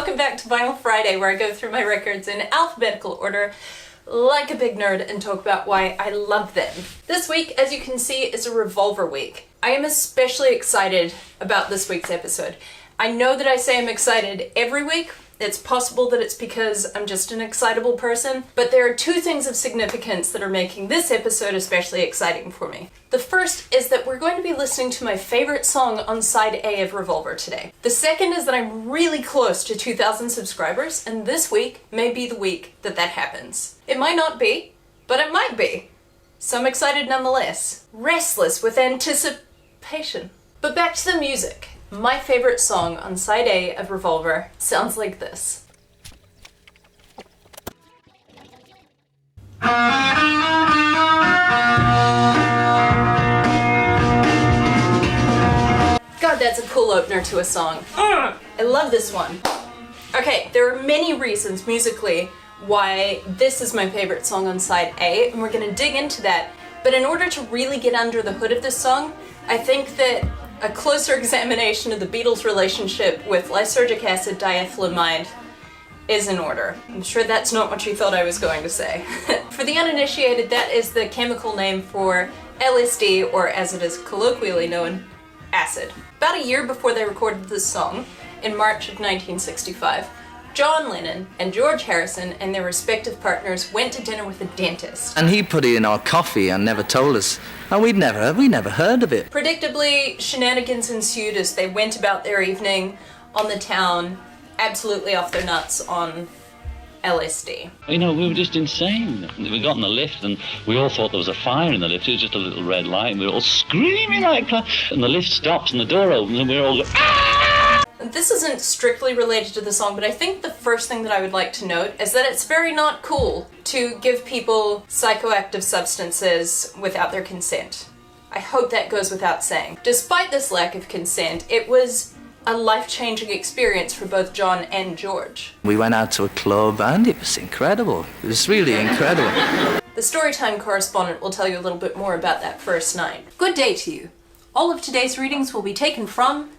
welcome back to Vinyl Friday, where I go through my records in alphabetical order like a big nerd and talk about why I love them. This week, as you can see, is a Revolver week. I am especially excited about this week's episode. I know that I say I'm excited every week. It's possible that it's because I'm just an excitable person, but there are two things of significance that are making this episode especially exciting for me. The first is that we're going to be listening to my favorite song on side A of Revolver today. The second is that I'm really close to 2,000 subscribers, and this week may be the week that that happens. It might not be, but it might be. So I'm excited nonetheless. Restless with anticipation. But back to the music. My favorite song on side A of Revolver sounds like this. God, that's a cool opener to a song. I love this one. Okay, there are many reasons musically why this is my favorite song on side A, and we're gonna dig into that. But in order to really get under the hood of this song, I think that a closer examination of the Beatles' relationship with lysergic acid diethylamide is in order. I'm sure that's not what you thought I was going to say. For the uninitiated, that is the chemical name for LSD, or as it is colloquially known, acid. About a year before they recorded this song, in March of 1965, John Lennon and George Harrison and their respective partners went to dinner with a dentist. And he put it in our coffee and never told us. And we never heard of it. Predictably, shenanigans ensued as they went about their evening on the town, absolutely off their nuts on LSD. You know, we were just insane. We got in the lift and we all thought there was a fire in the lift. It was just a little red light and we were all screaming like that. And the lift stops and the door opens and we were all going, ah! This isn't strictly related to the song, but I think the first thing that I would like to note is that it's very not cool to give people psychoactive substances without their consent. I hope that goes without saying. Despite this lack of consent, it was a life-changing experience for both John and George. We went out to a club and it was incredible. It was really incredible. The Storytime correspondent will tell you a little bit more about that first night. Good day to you. All of today's readings will be taken from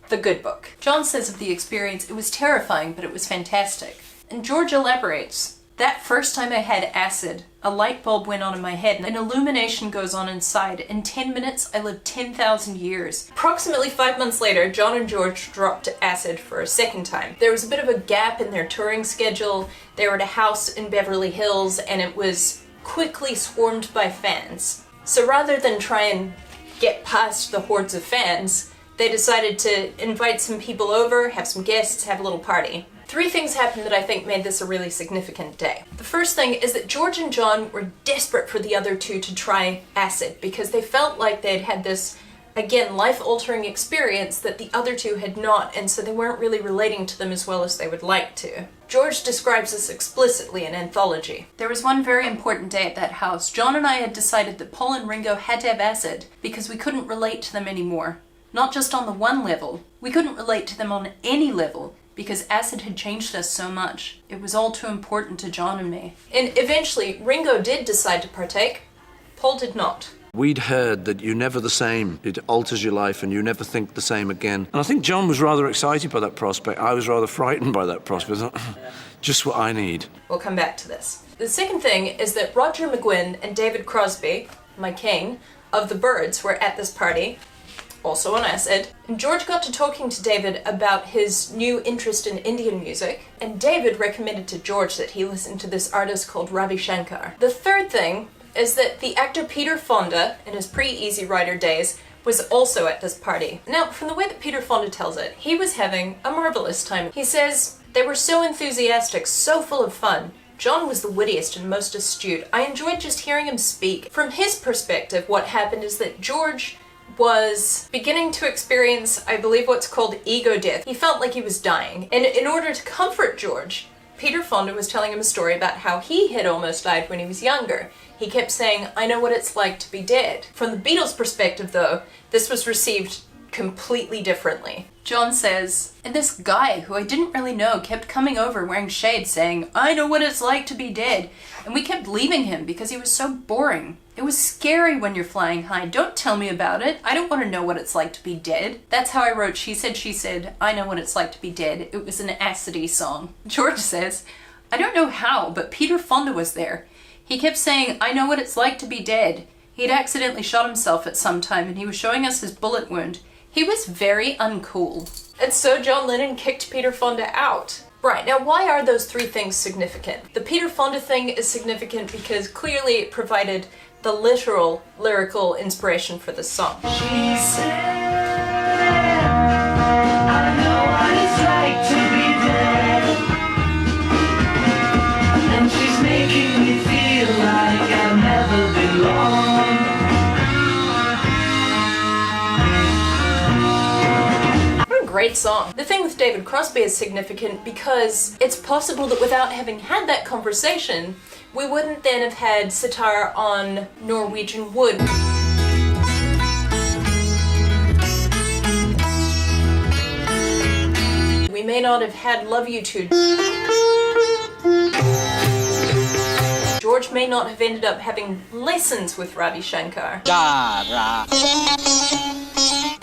The Good Book. John says of the experience, it was terrifying, but it was fantastic. And George elaborates, that first time I had acid, a light bulb went on in my head, and an illumination goes on inside. In 10 minutes, I lived 10,000 years. Approximately 5 months later, John and George dropped acid for a second time. There was a bit of a gap in their touring schedule. They were at a house in Beverly Hills, and it was quickly swarmed by fans. So rather than try and get past the hordes of fans, they decided to invite some people over, have some guests, have a little party. Three things happened that I think made this a really significant day. The first thing is that George and John were desperate for the other two to try acid because they felt like they'd had this, again, life-altering experience that the other two had not, and so they weren't really relating to them as well as they would like to. George describes this explicitly in Anthology. There was one very important day at that house. John and I had decided that Paul and Ringo had to have acid because we couldn't relate to them anymore. Not just on the one level, we couldn't relate to them on any level because acid had changed us so much. It was all too important to John and me. And eventually, Ringo did decide to partake. Paul did not. We'd heard that you're never the same. It alters your life and you never think the same again. And I think John was rather excited by that prospect. I was rather frightened by that prospect. Just what I need. We'll come back to this. The second thing is that Roger McGuinn and David Crosby, my king, of the Byrds were at this party, also on acid, and George got to talking to David about his new interest in Indian music, and David recommended to George that he listen to this artist called Ravi Shankar. The third thing is that the actor Peter Fonda, in his pre-Easy Rider days, was also at this party. Now, from the way that Peter Fonda tells it, he was having a marvelous time. He says, they were so enthusiastic, so full of fun. John was the wittiest and most astute. I enjoyed just hearing him speak. From his perspective, what happened is that George was beginning to experience, I believe, what's called ego death. He felt like he was dying. And in order to comfort George, Peter Fonda was telling him a story about how he had almost died when he was younger. He kept saying, I know what it's like to be dead. From the Beatles' perspective, though, this was received completely differently. John says, and this guy who I didn't really know kept coming over wearing shades saying, I know what it's like to be dead. And we kept leaving him because he was so boring. It was scary when you're flying high. Don't tell me about it. I don't want to know what it's like to be dead. That's how I wrote She Said, I know what it's like to be dead. It was an acidy song. George says, I don't know how, but Peter Fonda was there. He kept saying, I know what it's like to be dead. He'd accidentally shot himself at some time and he was showing us his bullet wound. He was very uncool. And so John Lennon kicked Peter Fonda out. Right, now why are those three things significant? The Peter Fonda thing is significant because clearly it provided the literal lyrical inspiration for this song. She said, I know what it's like to be dead. And she's making me feel like I'll never belong. Great song. The thing with David Crosby is significant because it's possible that without having had that conversation, we wouldn't then have had sitar on Norwegian Wood. We may not have had Love You To. George may not have ended up having lessons with Ravi Shankar.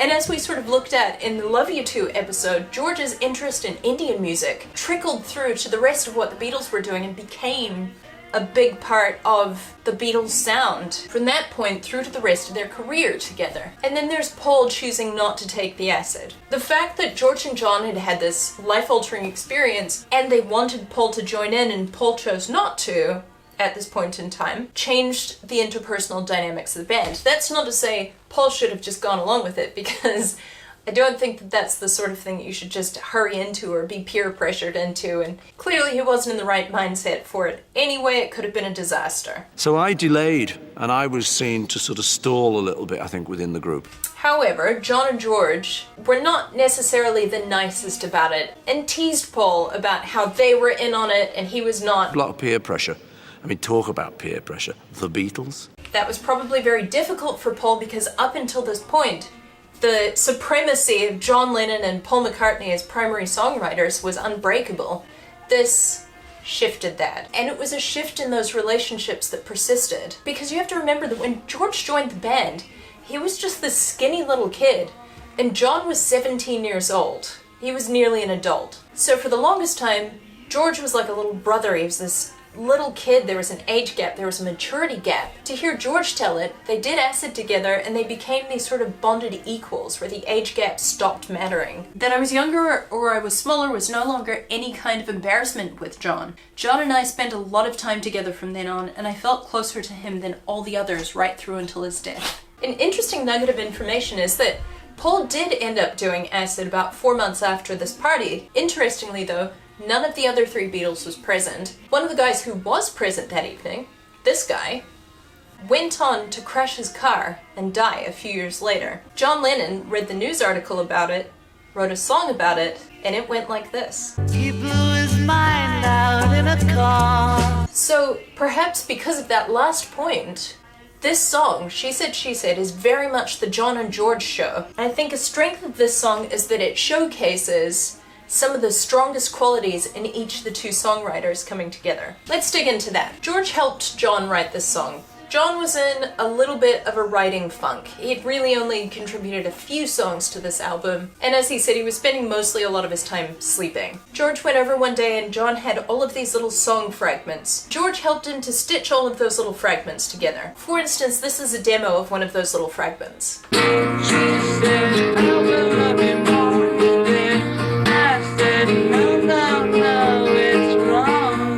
And as we sort of looked at in the Love You To episode, George's interest in Indian music trickled through to the rest of what the Beatles were doing and became a big part of the Beatles' sound from that point through to the rest of their career together. And then there's Paul choosing not to take the acid. The fact that George and John had had this life-altering experience and they wanted Paul to join in and Paul chose not to at this point in time changed the interpersonal dynamics of the band. That's not to say Paul should have just gone along with it, because I don't think that that's the sort of thing that you should just hurry into or be peer pressured into, and clearly he wasn't in the right mindset for it. Anyway, it could have been a disaster. So I delayed, and I was seen to sort of stall a little bit, I think, within the group. However, John and George were not necessarily the nicest about it, and teased Paul about how they were in on it and he was not. A lot of peer pressure. I mean, talk about peer pressure. The Beatles. That was probably very difficult for Paul because up until this point, the supremacy of John Lennon and Paul McCartney as primary songwriters was unbreakable. This shifted that. And it was a shift in those relationships that persisted. Because you have to remember that when George joined the band, he was just this skinny little kid. And John was 17 years old. He was nearly an adult. So for the longest time, George was like a little brother. He was this little kid. There was an age gap, there was a maturity gap. To hear George tell it, they did acid together and they became these sort of bonded equals where the age gap stopped mattering. That I was younger or I was smaller was no longer any kind of embarrassment with John. John and I spent a lot of time together from then on, and I felt closer to him than all the others right through until his death. An interesting nugget of information is that Paul did end up doing acid about 4 months after this party. Interestingly though, none of the other three Beatles was present. One of the guys who was present that evening, this guy, went on to crash his car and die a few years later. John Lennon read the news article about it, wrote a song about it, and it went like this. He blew his mind out in a car. So perhaps because of that last point, this song, She Said, is very much the John and George show. And I think a strength of this song is that it showcases some of the strongest qualities in each of the two songwriters coming together. Let's dig into that. George helped John write this song. John was in a little bit of a writing funk. He'd really only contributed a few songs to this album, and as he said, he was spending mostly a lot of his time sleeping. George went over one day and John had all of these little song fragments. George helped him to stitch all of those little fragments together. For instance, this is a demo of one of those little fragments. She said, I will love you more than I said, no, it's wrong.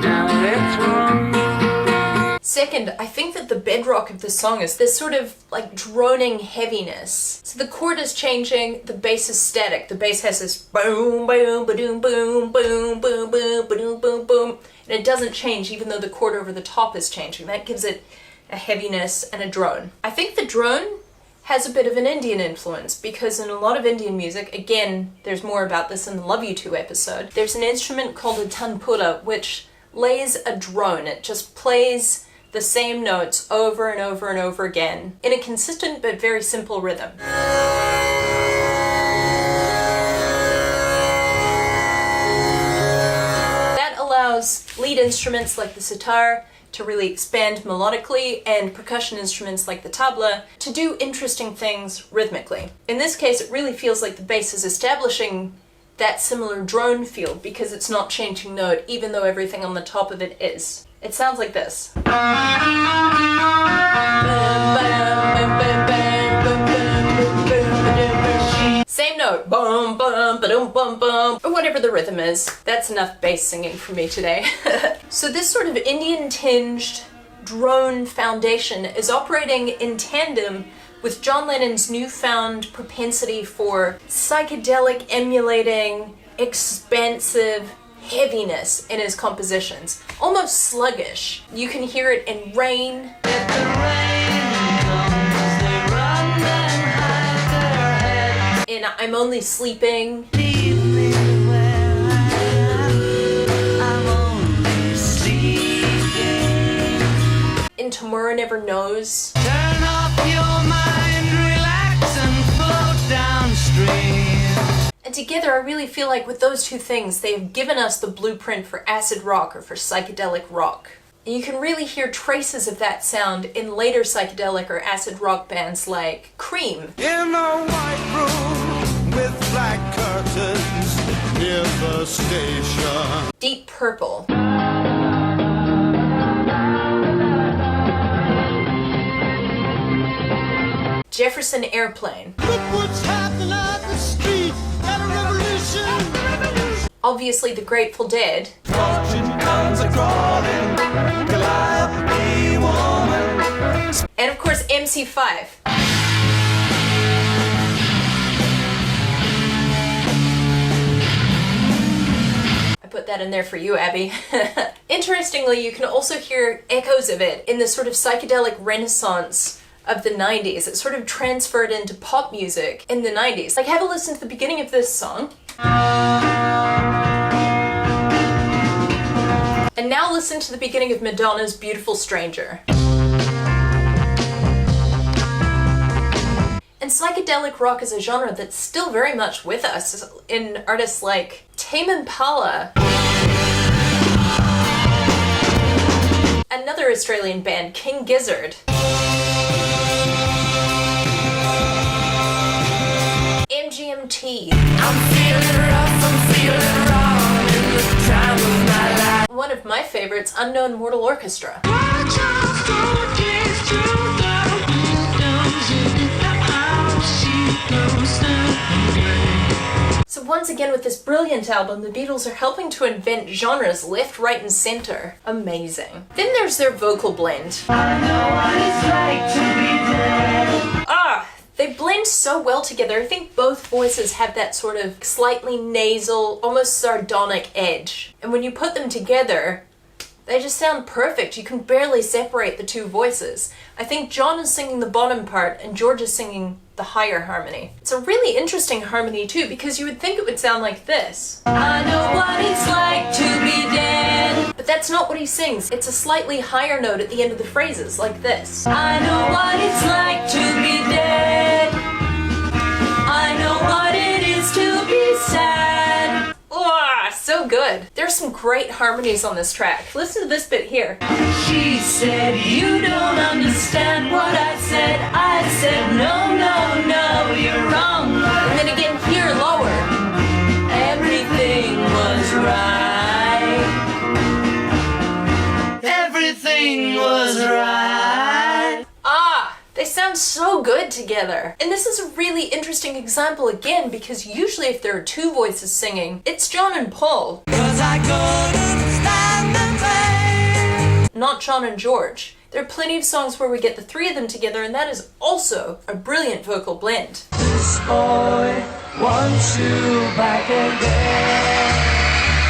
Now it's wrong. Second, I think that the bedrock of this song is this sort of like droning heaviness. So the chord is changing, the bass is static. The bass has this boom, boom, ba-doom, boom, boom, boom, boom, ba-doom, boom, boom. And it doesn't change even though the chord over the top is changing. That gives it a heaviness and a drone. I think the drone has a bit of an Indian influence because in a lot of Indian music, again, there's more about this in the Love You To episode, there's an instrument called a tanpura which lays a drone. It just plays the same notes over and over and over again in a consistent but very simple rhythm. lead instruments like the sitar to really expand melodically, and percussion instruments like the tabla to do interesting things rhythmically. In this case, it really feels like the bass is establishing that similar drone feel because it's not changing note, even though everything on the top of it is. It sounds like this. Same note, bum bum ba-dum bum bum, or whatever the rhythm is. That's enough bass singing for me today. So this sort of Indian-tinged drone foundation is operating in tandem with John Lennon's newfound propensity for psychedelic, emulating, expansive heaviness in his compositions. Almost sluggish. You can hear it in Rain. In I'm Only Sleeping. In Tomorrow Never Knows. Turn off your mind, relax and float downstream. And together I really feel like with those two things they have given us the blueprint for acid rock or for psychedelic rock. And you can really hear traces of that sound in later psychedelic or acid rock bands like Cream. In a white room with black curtains near the station. Deep Purple. Jefferson Airplane. Look what's happening at the street, at a revolution. Obviously the Grateful Dead. Fortune guns are crawling, Calliope woman. And of course MC5. I put that in there for you, Abby. Interestingly, you can also hear echoes of it in the sort of psychedelic renaissance of the 90s. It sort of transferred into pop music in the 90s. Like, have a listen to the beginning of this song. And now listen to the beginning of Madonna's Beautiful Stranger. And psychedelic rock is a genre that's still very much with us in artists like Tame Impala, another Australian band, King Gizzard, MGMT. I'm feeling rough, I'm feeling wrong in the time of my life. One of my favorites, Unknown Mortal Orchestra. So once again with this brilliant album, the Beatles are helping to invent genres left, right and center. Amazing. Then there's their vocal blend. I know what it's like to be dead. They blend so well together. I think both voices have that sort of slightly nasal, almost sardonic edge. And when you put them together, they just sound perfect. You can barely separate the two voices. I think John is singing the bottom part and George is singing the higher harmony. It's a really interesting harmony too, because you would think it would sound like this. I know what it's like to be dead. But that's not what he sings. It's a slightly higher note at the end of the phrases, like this. I know what it's like to be dead. I know what it is to be sad. So good. There's some great harmonies on this track. Listen to this bit here. She said, you don't understand what I said. I said, no, no, no, you're wrong. And then again here, lower. Everything was right. Everything was right. They sound so good together. And this is a really interesting example again, because usually if there are two voices singing, it's John and Paul. 'Cause I couldn't stand the pain. Not John and George. There are plenty of songs where we get the three of them together, and that is also a brilliant vocal blend. This boy wants you back again.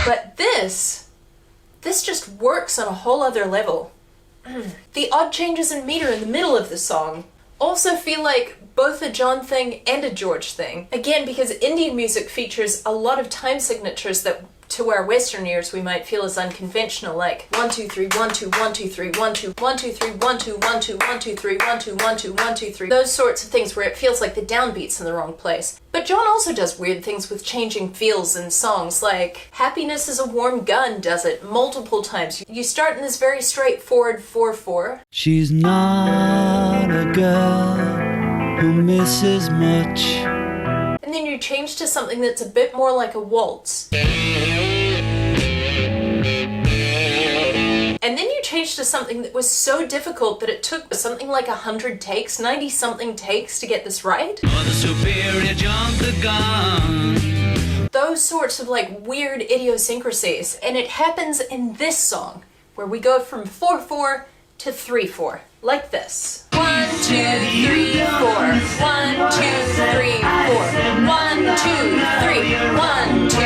But this just works on a whole other level. The odd changes in meter in the middle of the song also feel like both a John thing and a George thing. Again, because Indian music features a lot of time signatures that to our Western ears we might feel as unconventional, like 1 2 3 1 2 1 2 3 1 2 1 2 3 1 2 1 2 1 2 3 1 2 1 2 1 2 3. Those sorts of things where it feels like the downbeat's in the wrong place. But John also does weird things with changing feels in songs, like Happiness is a Warm Gun does it multiple times. You start in this very straightforward 4/4. She's not a girl who misses much. And then you change to something that's a bit more like a waltz. And then you change to something that was so difficult that it took something like 100 takes, 90-something takes to get this right. For the superior John the gun. Those sorts of like weird idiosyncrasies. And it happens in this song, where we go from 4/4 to 3/4, like this. 1 2 3 4 1 2 3 4 1 2 3 1 2 3.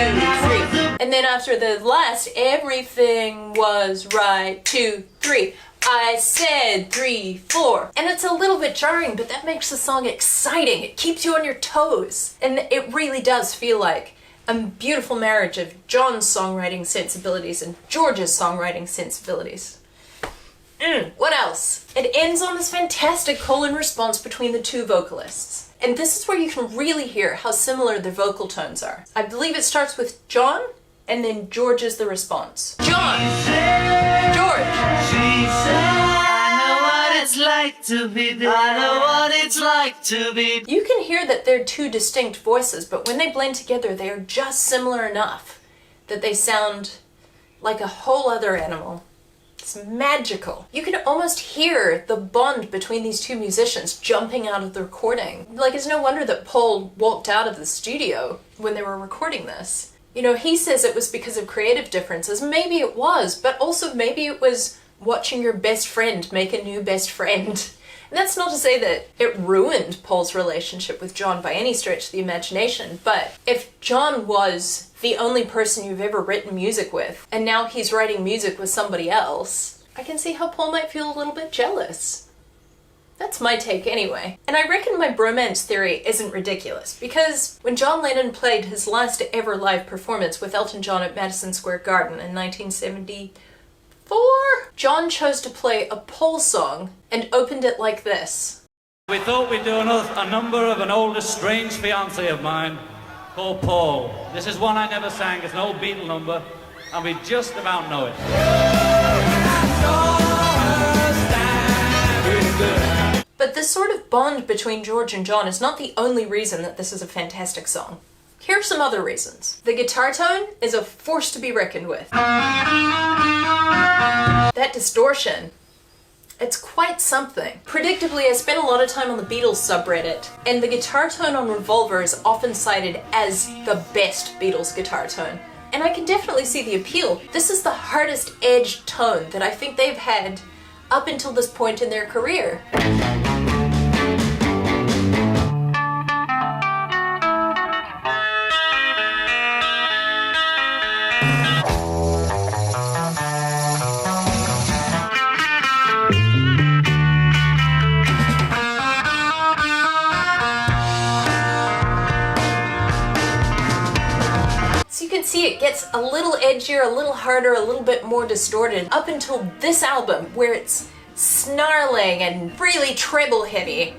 And then after the last, everything was right, 2 3. I said 3 4. And it's a little bit jarring, but that makes the song exciting. It keeps you on your toes. And it really does feel like a beautiful marriage of John's songwriting sensibilities and George's songwriting sensibilities. What else? It ends on this fantastic call and response between the two vocalists. And this is where you can really hear how similar their vocal tones are. I believe it starts with John, and then George is the response. John! George! She said, I know what it's like to be there. I know what it's like to be. You can hear that they're two distinct voices, but when they blend together, they are just similar enough that they sound like a whole other animal. It's magical. You can almost hear the bond between these two musicians jumping out of the recording. Like, it's no wonder that Paul walked out of the studio when they were recording this. You know, he says it was because of creative differences. Maybe it was, but also maybe it was watching your best friend make a new best friend. And that's not to say that it ruined Paul's relationship with John by any stretch of the imagination, but if John was the only person you've ever written music with, and now he's writing music with somebody else, I can see how Paul might feel a little bit jealous. That's my take anyway. And I reckon my bromance theory isn't ridiculous, because when John Lennon played his last ever live performance with Elton John at Madison Square Garden in 1974, John chose to play a Paul song and opened it like this. We thought we'd do a number of an old estranged fiancé of mine called Paul. This is one I never sang. It's an old Beatle number, and we just about know it. But this sort of bond between George and John is not the only reason that this is a fantastic song. Here are some other reasons. The guitar tone is a force to be reckoned with. That distortion, it's quite something. Predictably, I spent a lot of time on the Beatles subreddit, and the guitar tone on Revolver is often cited as the best Beatles guitar tone. And I can definitely see the appeal. This is the hardest edged tone that I think they've had up until this point in their career. See, it gets a little edgier, a little harder, a little bit more distorted up until this album where it's snarling and really treble heavy.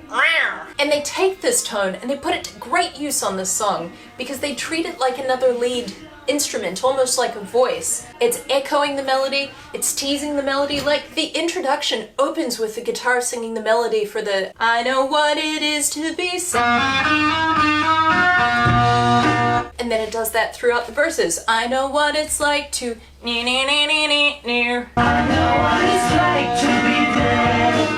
And they take this tone and they put it to great use on this song because they treat it like another lead instrument, almost like a voice. It's echoing the melody, it's teasing the melody, like the introduction opens with the guitar singing the melody for the I know what it is to be sad. And then it does that throughout the verses. I know what it's like to I know what it's like to be dead.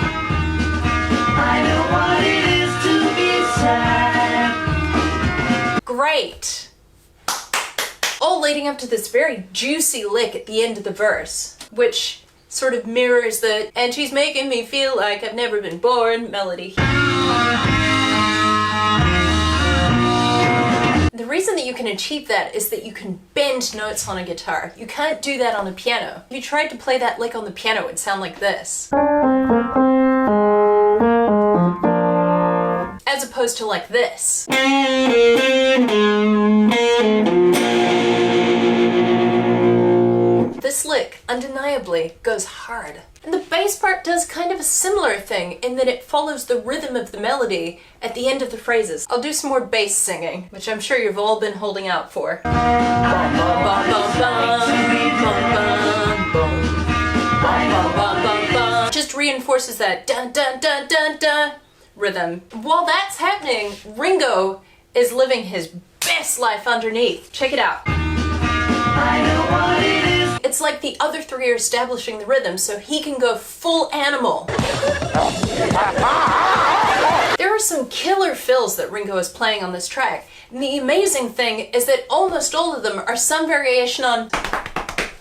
I know what it is to be sad. Great. All leading up to this very juicy lick at the end of the verse, which sort of mirrors the "and she's making me feel like I've never been born" melody. The reason that you can achieve that is that you can bend notes on a guitar. You can't do that on a piano. If you tried to play that lick on the piano, it would sound like this. As as opposed to like this. This lick undeniably goes hard. And the bass part does kind of a similar thing in that it follows the rhythm of the melody at the end of the phrases. I'll do some more bass singing, which I'm sure you've all been holding out for. Just reinforces that dun dun dun dun dun rhythm. While that's happening, Ringo is living his best life underneath. Check it out. I know what it is. It's like the other three are establishing the rhythm so he can go full animal. There are some killer fills that Ringo is playing on this track. And the amazing thing is that almost all of them are some variation on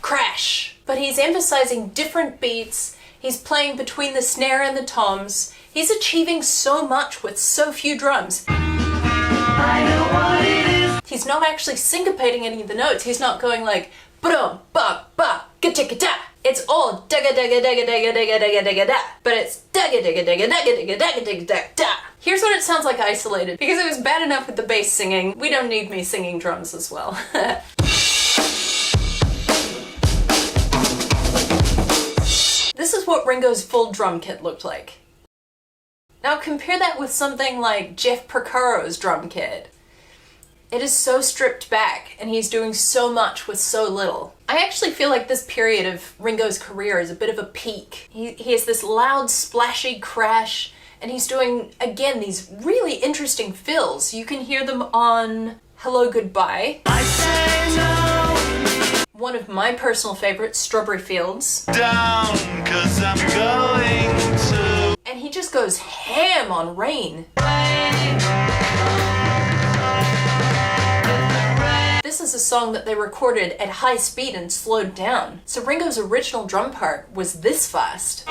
crash. But he's emphasizing different beats. He's playing between the snare and the toms. He's achieving so much with so few drums. I know what it is. He's not actually syncopating any of the notes. He's not going like ba-dum, ba-ba, ga-ticka-da. It's all da-ga-da-ga-da-ga-da-ga-da-ga-da-ga-da. But it's da-ga-da-ga-da-ga-da-ga-da-ga-da-ga-da. Here's what it sounds like isolated. Because it was bad enough with the bass singing, we don't need me singing drums as well. This is what Ringo's full drum kit looked like. Now compare that with something like Jeff Porcaro's drum kit. It is so stripped back, and he's doing so much with so little. I actually feel like this period of Ringo's career is a bit of a peak. He has this loud, splashy crash, and he's doing, again, these really interesting fills. You can hear them on Hello Goodbye. I say no. One of my personal favorites, Strawberry Fields. Down, 'cause I'm going to. And he just goes ham on Rain. This is a song that they recorded at high speed and slowed down. So Ringo's original drum part was this fast.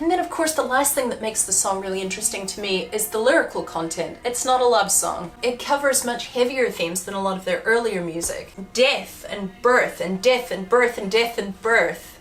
And then of course the last thing that makes the song really interesting to me is the lyrical content. It's not a love song. It covers much heavier themes than a lot of their earlier music. Death and birth and death and birth and death and birth.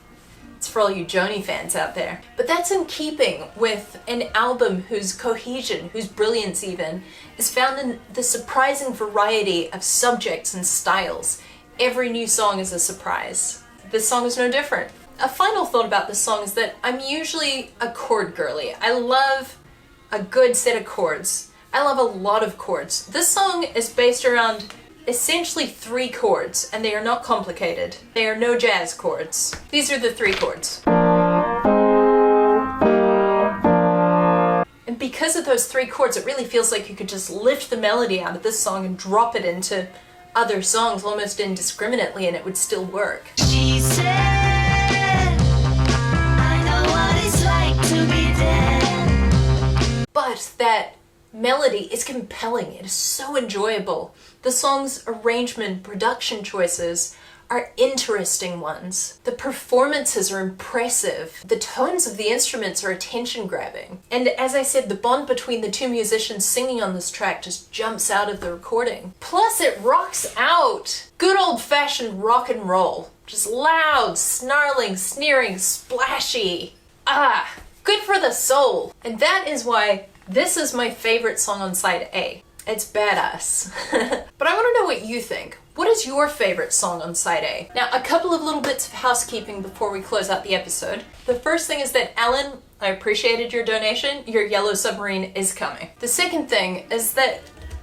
It's for all you Joni fans out there. But that's in keeping with an album whose cohesion, whose brilliance even, is found in the surprising variety of subjects and styles. Every new song is a surprise. This song is no different. A final thought about this song is that I'm usually a chord girly. I love a good set of chords. I love a lot of chords. This song is based around essentially 3 chords, and they are not complicated. They are no jazz chords. These are the 3 chords. And because of those 3 chords, it really feels like you could just lift the melody out of this song and drop it into other songs almost indiscriminately and it would still work. She said, I know what it's like to be dead. But that melody is compelling. It is so enjoyable. The song's arrangement, production choices are interesting ones. The performances are impressive. The tones of the instruments are attention-grabbing. And as I said, the bond between the 2 musicians singing on this track just jumps out of the recording. Plus it rocks out. Good old-fashioned rock and roll. Just loud, snarling, sneering, splashy. Ah, good for the soul. And that is why this is my favorite song on side A. It's badass. But I want to know what you think. What is your favorite song on side A? Now, a couple of little bits of housekeeping before we close out the episode. The first thing is that, Alan, I appreciated your donation. Your Yellow Submarine is coming. The second thing is that,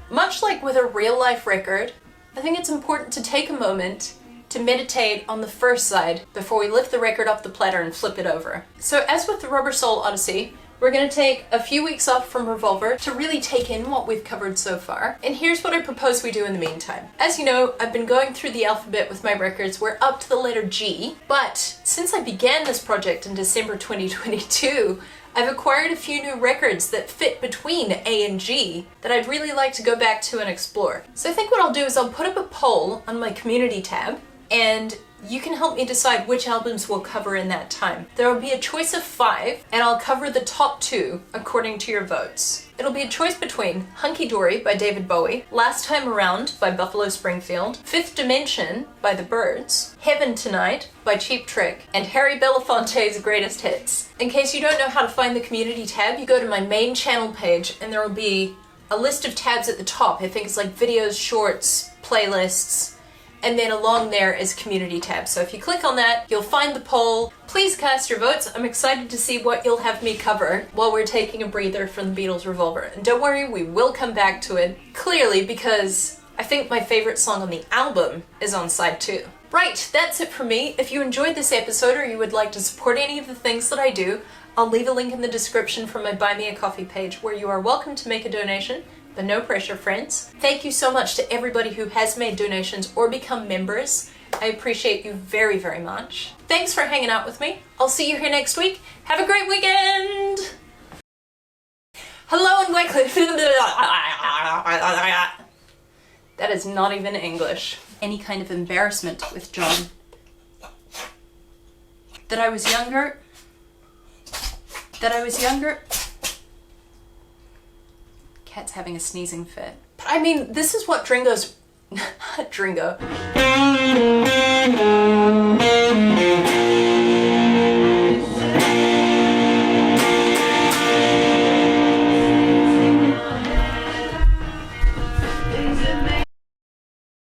much like with a real-life record, I think it's important to take a moment to meditate on the first side before we lift the record off the platter and flip it over. So as with the Rubber Soul Odyssey, we're going to take a few weeks off from Revolver to really take in what we've covered so far. And here's what I propose we do in the meantime. As you know, I've been going through the alphabet with my records. We're up to the letter G, but since I began this project in December 2022, I've acquired a few new records that fit between A and G that I'd really like to go back to and explore. So I think what I'll do is I'll put up a poll on my community tab, and you can help me decide which albums we'll cover in that time. There will be a choice of 5, and I'll cover the top 2 according to your votes. It'll be a choice between Hunky Dory by David Bowie, Last Time Around by Buffalo Springfield, Fifth Dimension by The Byrds, Heaven Tonight by Cheap Trick, and Harry Belafonte's Greatest Hits. In case you don't know how to find the community tab, you go to my main channel page and there will be a list of tabs at the top. I think it's like videos, shorts, playlists, and then along there is community tab. So if you click on that, you'll find the poll. Please cast your votes. I'm excited to see what you'll have me cover while we're taking a breather from the Beatles Revolver. And don't worry, we will come back to it, clearly, because I think my favorite song on the album is on side 2. Right, that's it for me. If you enjoyed this episode or you would like to support any of the things that I do, I'll leave a link in the description from my Buy Me a Coffee page where you are welcome to make a donation. But no pressure, friends. Thank you so much to everybody who has made donations or become members. I appreciate you very, very much. Thanks for hanging out with me. I'll see you here next week. Have a great weekend! Hello and welcome. That is not even English. Any kind of embarrassment with John. That I was younger. Cat's having a sneezing fit. But I mean, this is what Dringo's... Dringo.